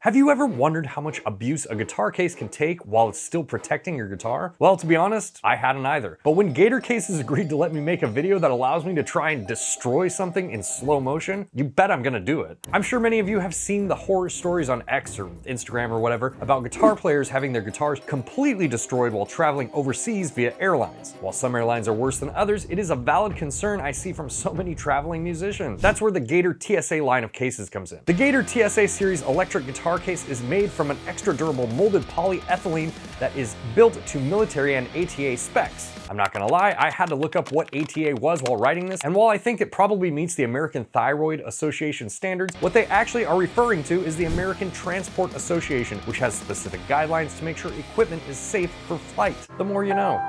Have you ever wondered how much abuse a guitar case can take while it's still protecting your guitar? Well, to be honest, I hadn't either. But when Gator Cases agreed to let me make a video that allows me to try and destroy something in slow motion, you bet I'm gonna do it. I'm sure many of you have seen the horror stories on X or Instagram or whatever about guitar players having their guitars completely destroyed while traveling overseas via airlines. While some airlines are worse than others, it is a valid concern I see from so many traveling musicians. That's where the Gator TSA line of cases comes in. The Gator TSA series electric guitar case is made from an extra durable molded polyethylene that is built to military and ATA specs. I'm not gonna lie, I had to look up what ATA was while writing this, and while I think it probably meets the American Thyroid Association standards, what they actually are referring to is the American Transport Association, which has specific guidelines to make sure equipment is safe for flight. The more you know.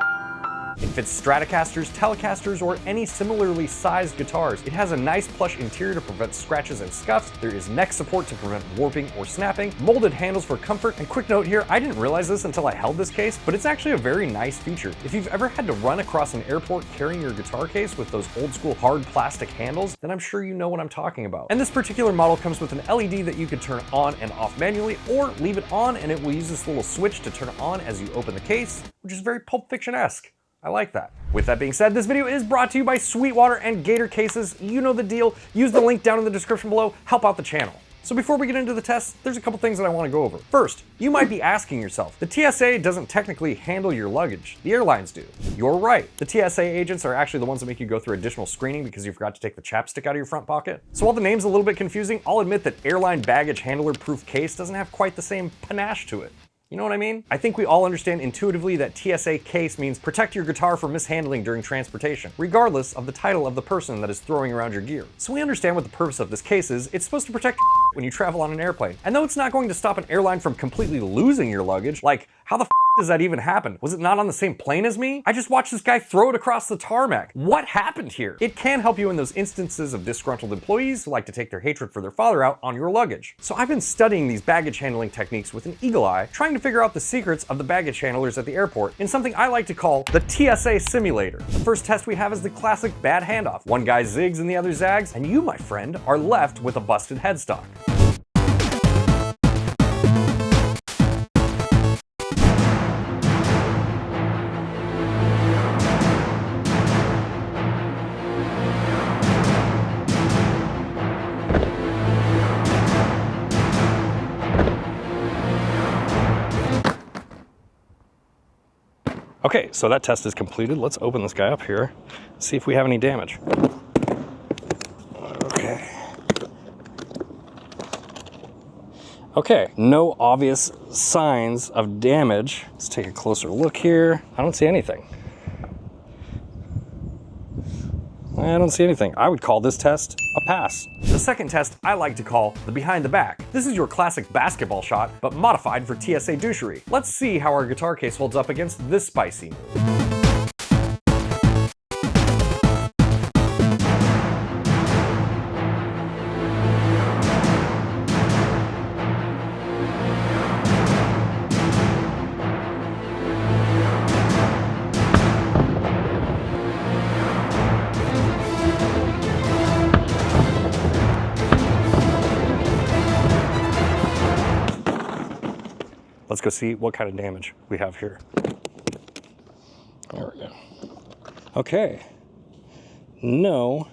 It fits Stratocasters, Telecasters, or any similarly sized guitars. It has a nice plush interior to prevent scratches and scuffs. There is neck support to prevent warping or snapping, molded handles for comfort, and quick note here, I didn't realize this until I held this case, but it's actually a very nice feature. If you've ever had to run across an airport carrying your guitar case with those old school hard plastic handles, then I'm sure you know what I'm talking about. And this particular model comes with an LED that you can turn on and off manually, or leave it on and it will use this little switch to turn on as you open the case, which is very Pulp Fiction-esque. I like that. With that being said, this video is brought to you by Sweetwater and Gator Cases. You know the deal. Use the link down in the description below. Help out the channel. So before we get into the test, there's a couple things that I want to go over. First, you might be asking yourself, the TSA doesn't technically handle your luggage. The airlines do. You're right. The TSA agents are actually the ones that make you go through additional screening because you forgot to take the chapstick out of your front pocket. So while the name's a little bit confusing, I'll admit that airline baggage handler proof case doesn't have quite the same panache to it. You know what I mean? I think we all understand intuitively that TSA case means protect your guitar from mishandling during transportation, regardless of the title of the person that is throwing around your gear. So we understand what the purpose of this case is. It's supposed to protect when you travel on an airplane. And though it's not going to stop an airline from completely losing your luggage, like how the does that even happen? Was it not on the same plane as me? I just watched this guy throw it across the tarmac. What happened here? It can help you in those instances of disgruntled employees who like to take their hatred for their father out on your luggage. So I've been studying these baggage handling techniques with an eagle eye, trying to figure out the secrets of the baggage handlers at the airport in something I like to call the TSA simulator. The first test we have is the classic bad handoff. One guy zigs and the other zags, and you, my friend, are left with a busted headstock. Okay, so that test is completed. Let's open this guy up here, see if we have any damage. Okay, no obvious signs of damage. Let's take a closer look here. I don't see anything. I don't see anything. I would call this test a pass. The second test I like to call the behind the back. This is your classic basketball shot, but modified for TSA douchery. Let's see how our guitar case holds up against this spicy move. Let's go see what kind of damage we have here. There we go. Okay. No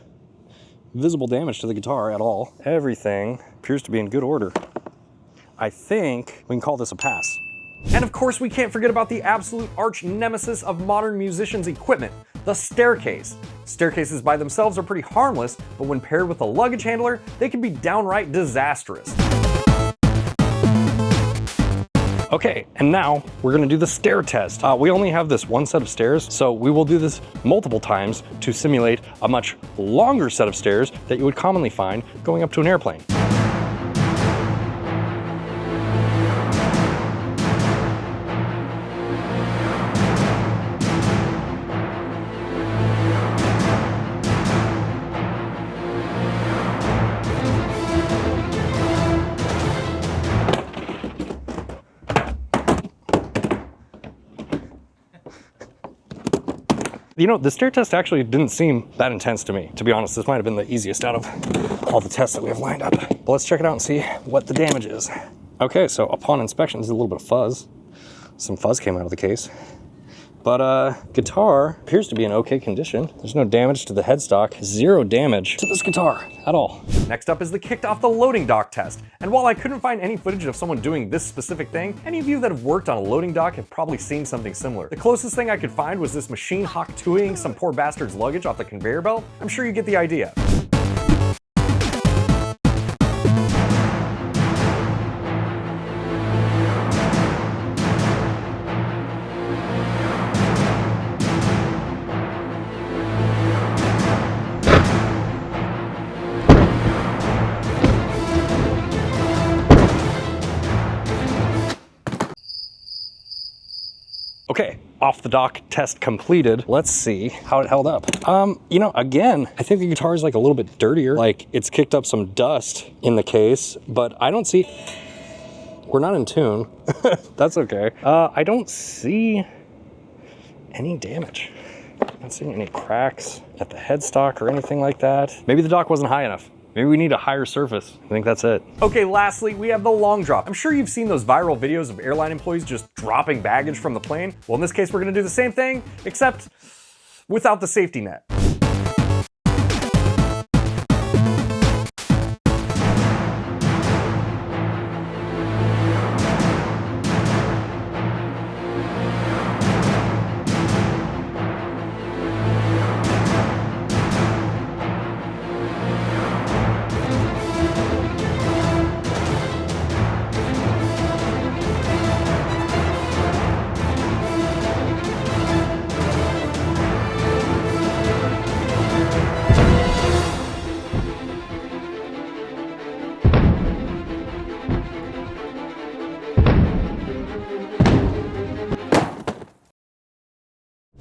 visible damage to the guitar at all. Everything appears to be in good order. I think we can call this a pass. And of course, we can't forget about the absolute arch nemesis of modern musicians' equipment, the staircase. Staircases by themselves are pretty harmless, but when paired with a luggage handler, they can be downright disastrous. Okay, and now we're gonna do the stair test. We only have this one set of stairs, so we will do this multiple times to simulate a much longer set of stairs that you would commonly find going up to an airplane. You know, the stair test actually didn't seem that intense to me. To be honest, this might have been the easiest out of all the tests that we have lined up. But let's check it out and see what the damage is. Okay, so upon inspection, there's a little bit of fuzz. Some fuzz came out of the case. But guitar appears to be in okay condition. There's no damage to the headstock, zero damage to this guitar at all. Next up is the kicked off the loading dock test. And while I couldn't find any footage of someone doing this specific thing, any of you that have worked on a loading dock have probably seen something similar. The closest thing I could find was this machine 𝐒𝐏𝐄𝐂𝐈𝐀𝐋 some poor bastard's luggage off the conveyor belt. I'm sure you get the idea. Okay, off the dock test completed. Let's see how it held up. You know, again, I think the guitar is like a little bit dirtier. Like it's kicked up some dust in the case, but I don't see, we're not in tune. That's okay. I don't see any damage. I'm not seeing any cracks at the headstock or anything like that. Maybe the dock wasn't high enough. Maybe we need a higher surface. I think that's it. Okay, lastly, we have the long drop. I'm sure you've seen those viral videos of airline employees just dropping baggage from the plane. Well, in this case, we're gonna do the same thing, except without the safety net.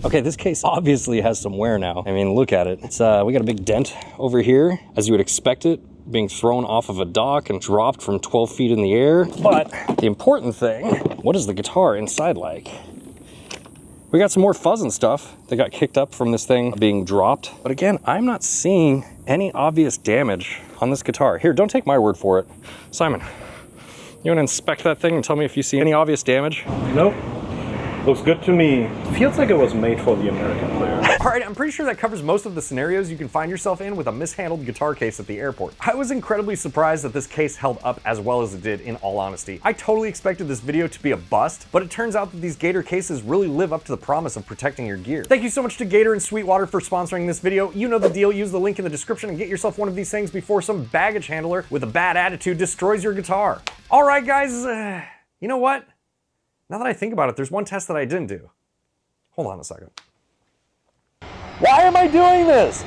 Okay, this case obviously has some wear now. I mean, look at it. It's we got a big dent over here, as you would expect it, being thrown off of a dock and dropped from 12 feet in the air. But the important thing, what is the guitar inside like? We got some more fuzz and stuff that got kicked up from this thing being dropped. But again, I'm not seeing any obvious damage on this guitar. Here, don't take my word for it. Simon, you wanna inspect that thing and tell me if you see any obvious damage? Nope. Looks good to me. Feels like it was made for the American player. All right, I'm pretty sure that covers most of the scenarios you can find yourself in with a mishandled guitar case at the airport. I was incredibly surprised that this case held up as well as it did, in all honesty. I totally expected this video to be a bust, but it turns out that these Gator cases really live up to the promise of protecting your gear. Thank you so much to Gator and Sweetwater for sponsoring this video. You know the deal. Use the link in the description and get yourself one of these things before some baggage handler with a bad attitude destroys your guitar. All right, guys, you know what? Now that I think about it, there's one test that I didn't do. Hold on a second. Why am I doing this?